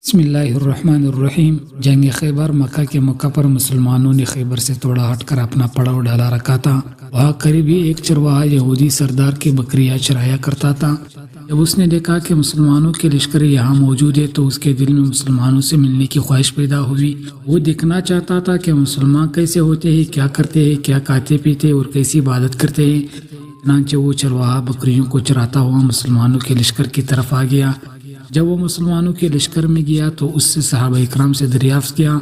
بسم اللہ الرحمن الرحیم۔ جنگ خیبر مکہ کے موقع پر مسلمانوں نے خیبر سے تھوڑا ہٹ کر اپنا پڑاؤ ڈالا رکھا تھا۔ وہاں قریب ہی ایک چرواہا یہودی سردار کی بکریاں چرایا کرتا تھا۔ جب اس نے دیکھا کہ مسلمانوں کے لشکر یہاں موجود ہے تو اس کے دل میں مسلمانوں سے ملنے کی خواہش پیدا ہوئی۔ وہ دیکھنا چاہتا تھا کہ مسلمان کیسے ہوتے ہیں، کیا کرتے ہیں، کیا کھاتے پیتے اور کیسی عبادت کرتے ہیں۔ چنانچہ وہ چرواہا بکریوں کو چراتا ہوا مسلمانوں کے لشکر کی طرف آ گیا۔ جب وہ مسلمانوں کے لشکر میں گیا تو اس سے صحابہ اکرام سے دریافت کیا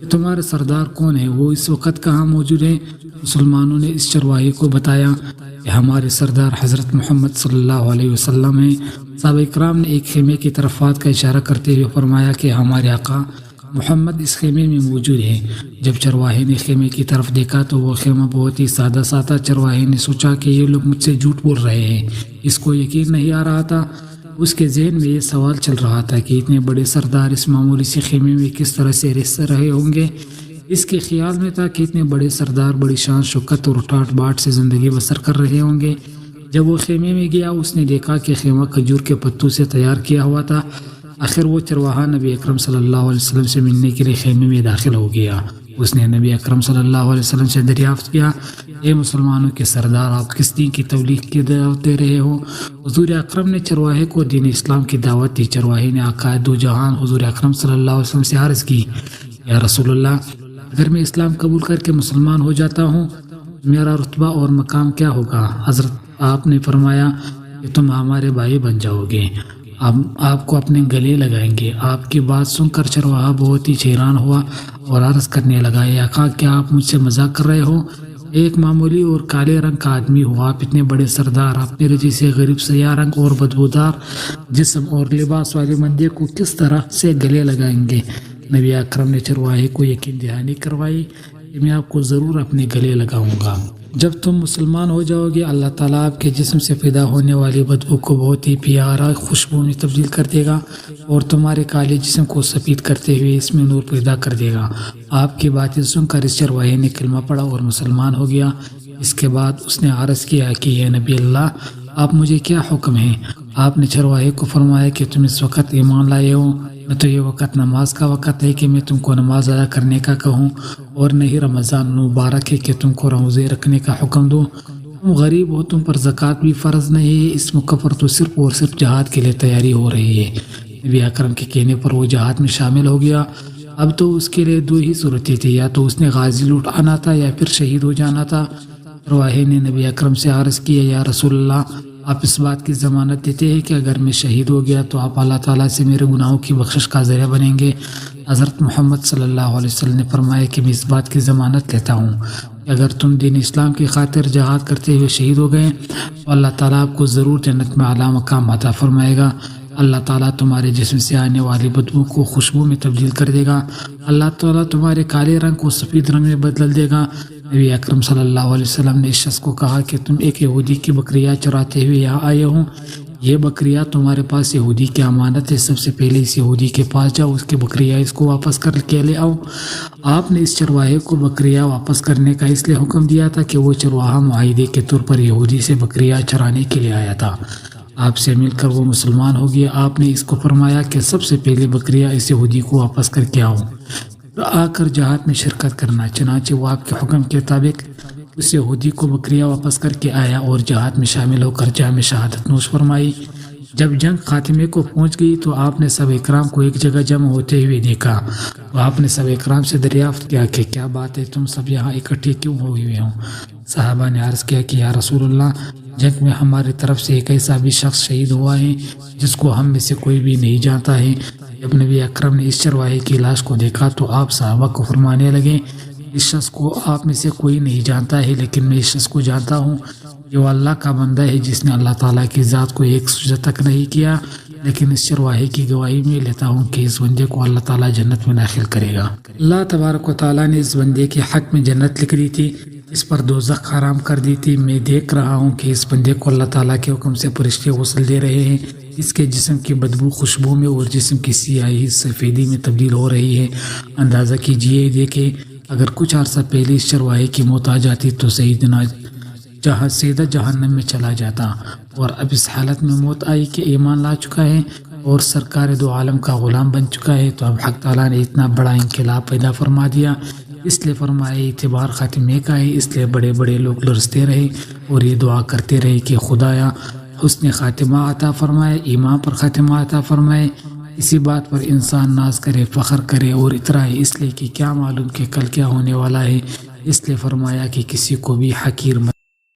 کہ تمہارا سردار کون ہے، وہ اس وقت کہاں موجود ہے؟ مسلمانوں نے اس چرواہے کو بتایا کہ ہمارے سردار حضرت محمد صلی اللہ علیہ وسلم ہیں۔ صحابہ اکرام نے ایک خیمے کی طرف ہاتھ کا اشارہ کرتے ہوئے فرمایا کہ ہمارے آقا محمد اس خیمے میں موجود ہے۔ جب چرواہے نے خیمے کی طرف دیکھا تو وہ خیمہ بہت ہی سادہ سادہ۔ چرواہے نے سوچا کہ یہ لوگ مجھ سے جھوٹ بول رہے ہیں۔ اس کو یقین نہیں آ رہا تھا۔ اس کے ذہن میں یہ سوال چل رہا تھا کہ اتنے بڑے سردار اس معمولی سی خیمے میں کس طرح سے رہ رہے ہوں گے۔ اس کے خیال میں تھا کہ اتنے بڑے سردار بڑی شان شوکت اور ٹاٹ باٹ سے زندگی بسر کر رہے ہوں گے۔ جب وہ خیمے میں گیا اس نے دیکھا کہ خیمہ کھجور کے پتوں سے تیار کیا ہوا تھا۔ آخر وہ چرواہا نبی اکرم صلی اللہ علیہ وسلم سے ملنے کے لیے خیمے میں داخل ہو گیا۔ اس نے نبی اکرم صلی اللہ علیہ وسلم سے دریافت کیا، اے مسلمانوں کے سردار، آپ کس دین کی تبلیغ کی دعوت دے رہے ہو؟ حضور اکرم نے چرواہے کو دین اسلام کی دعوت دی۔ چرواہے نے آقا دو جہان حضور اکرم صلی اللہ علیہ وسلم سے عرض کی، یا رسول اللہ، اگر میں اسلام قبول کر کے مسلمان ہو جاتا ہوں میرا رتبہ اور مقام کیا ہوگا؟ حضرت آپ نے فرمایا کہ تم ہمارے بھائی بن جاؤ گے، ہم آپ کو اپنے گلے لگائیں گے۔ آپ کی بات سن کر چرواہا بہت ہی حیران ہوا اور عرض کرنے لگا، یا آقا کیا آپ مجھ سے مذاق کر رہے ہو؟ ایک معمولی اور کالے رنگ کا آدمی ہو، آپ اتنے بڑے سردار، آپ میرے جیسے غریب سیاہ رنگ اور بدبودار جسم اور لباس والے بندے کو کس طرح سے گلے لگائیں گے؟ نبی اکرم نے چرواہے کو یقین دہانی کروائی کہ میں آپ کو ضرور اپنے گلے لگاؤں گا۔ جب تم مسلمان ہو جاؤ گے اللہ تعالیٰ آپ کے جسم سے پیدا ہونے والی بدبو کو بہت ہی پیارا خوشبو میں تبدیل کر دے گا اور تمہارے کالے جسم کو سفید کرتے ہوئے اس میں نور پیدا کر دے گا۔ آپ کی باتیں سن کر اس چرواہے نے کلمہ پڑھا اور مسلمان ہو گیا۔ اس کے بعد اس نے عرض کیا کہ اے نبی اللہ، آپ مجھے کیا حکم ہے؟ آپ نے چرواہے کو فرمایا کہ تم اس وقت ایمان لائے ہو، نہ تو یہ وقت نماز کا وقت ہے کہ میں تم کو نماز ادا کرنے کا کہوں، اور نہ ہی رمضان مبارک ہے کہ تم کو روزے رکھنے کا حکم دوں۔ تم غریب ہو، تم پر زکوٰۃ بھی فرض نہیں ہے، اس موقع پر تو صرف اور صرف جہاد کے لیے تیاری ہو رہی ہے۔ نبی اکرم کے کہنے پر وہ جہاد میں شامل ہو گیا۔ اب تو اس کے لیے دو ہی صورتیں تھیں، یا تو اس نے غازی لوٹ آنا تھا یا پھر شہید ہو جانا تھا۔ چرواہے نے نبی اکرم سے عرض کیا، یا رسول اللہ، آپ اس بات کی ضمانت دیتے ہیں کہ اگر میں شہید ہو گیا تو آپ اللہ تعالیٰ سے میرے گناہوں کی بخشش کا ذریعہ بنیں گے؟ حضرت محمد صلی اللہ علیہ وسلم نے فرمایا کہ میں اس بات کی ضمانت لیتا ہوں کہ اگر تم دین اسلام کی خاطر جہاد کرتے ہوئے شہید ہو گئے تو اللہ تعالیٰ آپ کو ضرور جنت میں اعلیٰ مقام عطا فرمائے گا۔ اللہ تعالیٰ تمہارے جسم سے آنے والی بدبو کو خوشبو میں تبدیل کر دے گا۔ اللہ تعالیٰ تمہارے کالے رنگ کو سفید رنگ میں بدل دے گا۔ نبی اکرم صلی اللہ علیہ وسلم نے اس شخص کو کہا کہ تم ایک یہودی کی بکریاں چراتے ہوئے یہاں آئے ہو، یہ بکریاں تمہارے پاس یہودی کی امانت ہے، سب سے پہلے اس یہودی کے پاس جاؤ، اس کی بکریاں اس کو واپس کر کے لے آؤ۔ آپ نے اس چرواہے کو بکریاں واپس کرنے کا اس لیے حکم دیا تھا کہ وہ چرواہا معاہدے کے طور پر یہودی سے بکریاں چرانے کے لیے آیا تھا۔ آپ سے مل کر وہ مسلمان ہو گیا۔ آپ نے اس کو فرمایا کہ سب سے پہلے بکریاں اس یہودی کو واپس کر کے آؤ، آ کر جہاد میں شرکت کرنا۔ چنانچہ وہ آپ کے حکم کے مطابق اس یہودی کو بکریاں واپس کر کے آیا اور جہاد میں شامل ہو کر جام شہادت نوش فرمائی۔ جب جنگ خاتمے کو پہنچ گئی تو آپ نے سب اکرام کو ایک جگہ جمع ہوتے ہوئے دیکھا۔ تو آپ نے سب اکرام سے دریافت کیا کہ کیا بات ہے، تم سب یہاں اکٹھے کیوں ہوئے ہو؟ صحابہ نے عرض کیا کہ یا رسول اللہ، جنگ میں ہماری طرف سے ایک ایسا بھی شخص شہید ہوا ہے جس کو ہم میں سے کوئی بھی نہیں جانتا ہے۔ جب نبی اکرم نے اس چرواہے کی لاش کو دیکھا تو آپ صحابہ کو فرمانے لگے، اس شخص کو آپ میں سے کوئی نہیں جانتا ہے، لیکن میں اس شخص کو جانتا ہوں، یہ اللہ کا بندہ ہے جس نے اللہ تعالیٰ کی ذات کو ایک سجدہ تک نہیں کیا، لیکن اس چرواہے کی گواہی میں لیتا ہوں کہ اس بندے کو اللہ تعالیٰ جنت میں داخل کرے گا۔ اللہ تبارک و تعالیٰ نے اس بندے کے حق میں جنت لکھ دی تھی، اس پر دوزخ حرام کر دی تھی۔ میں دیکھ رہا ہوں کہ اس بندے کو اللہ تعالیٰ کے حکم سے فرشتے غسل دے رہے ہیں، اس کے جسم کی بدبو خوشبو میں اور جسم کی سیاہی سفیدی میں تبدیل ہو رہی ہے۔ اندازہ کیجئے، دیکھیں اگر کچھ عرصہ پہلے اس چرواہے کی موت آ جاتی تو سیدھا جہنم میں چلا جاتا، اور اب اس حالت میں موت آئی کہ ایمان لا چکا ہے اور سرکار دو عالم کا غلام بن چکا ہے، تو اب حق تعالیٰ نے اتنا بڑا انقلاب پیدا فرما دیا، اس لیے فرمایا اعتبار خاتمے کا ہے، اس لیے بڑے بڑے لوگ لرزتے رہے اور یہ دعا کرتے رہے کہ خدایا حسن خاتمہ عطا فرمائے، ایمان پر خاتمہ عطا فرمائے، اسی بات پر انسان ناز کرے، فخر کرے اور اترائے، اس لیے کہ کیا معلوم کہ کل کیا ہونے والا ہے، اس لیے فرمایا کہ کسی کو بھی حقیر